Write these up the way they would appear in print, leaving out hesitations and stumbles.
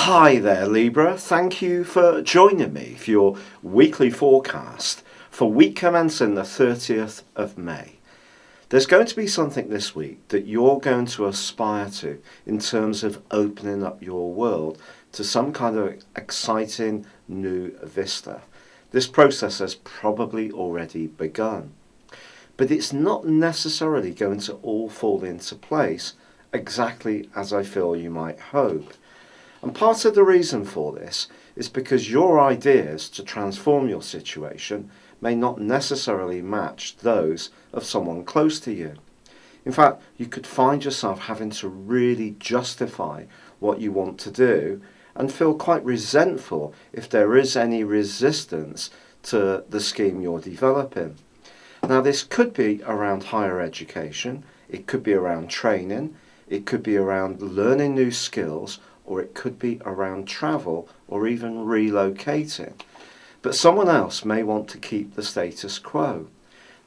Hi there, Libra. Thank you for joining me for your weekly forecast for week commencing the 30th of May. There's going to be something this week that you're going to aspire to in terms of opening up your world to some kind of exciting new vista. This process has probably already begun, but it's not necessarily going to all fall into place exactly as I feel you might hope. And part of the reason for this is because your ideas to transform your situation may not necessarily match those of someone close to you. In fact, you could find yourself having to really justify what you want to do and feel quite resentful if there is any resistance to the scheme you're developing. Now, this could be around higher education, it could be around training, it could be around learning new skills, or it could be around travel or even relocating. But someone else may want to keep the status quo.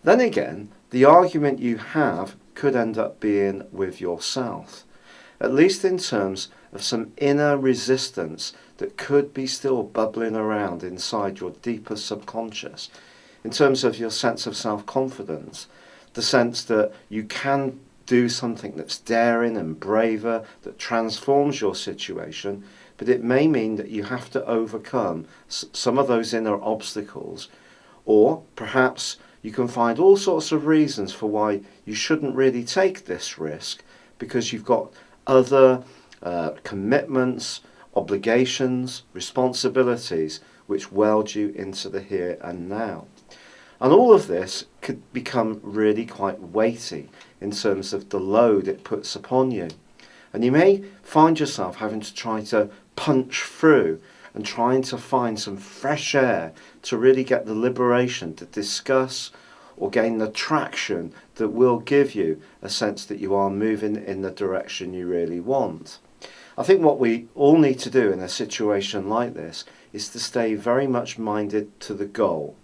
Then again, the argument you have could end up being with yourself, at least in terms of some inner resistance that could be still bubbling around inside your deeper subconscious, in terms of your sense of self-confidence, the sense that you can do something that's daring and braver, that transforms your situation, but it may mean that you have to overcome some of those inner obstacles, or perhaps you can find all sorts of reasons for why you shouldn't really take this risk because you've got other commitments, obligations, responsibilities which weld you into the here and now. And all of this could become really quite weighty in terms of the load it puts upon you. And you may find yourself having to try to punch through and trying to find some fresh air to really get the liberation to discuss or gain the traction that will give you a sense that you are moving in the direction you really want. I think what we all need to do in a situation like this is to stay very much minded to the goal.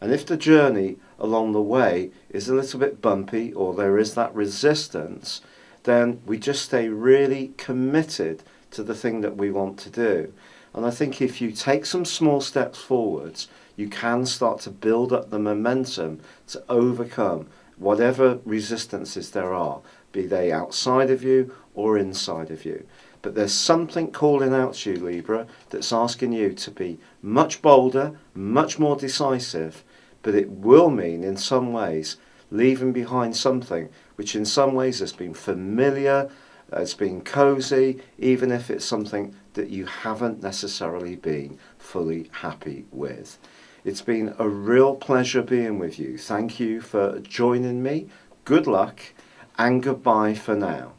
And if the journey along the way is a little bit bumpy or there is that resistance, then we just stay really committed to the thing that we want to do. And I think if you take some small steps forwards, you can start to build up the momentum to overcome whatever resistances there are, be they outside of you or inside of you. But there's something calling out to you, Libra, that's asking you to be much bolder, much more decisive, but it will mean in some ways leaving behind something which in some ways has been familiar, has been cozy, even if it's something that you haven't necessarily been fully happy with. It's been a real pleasure being with you. Thank you for joining me. Good luck and goodbye for now.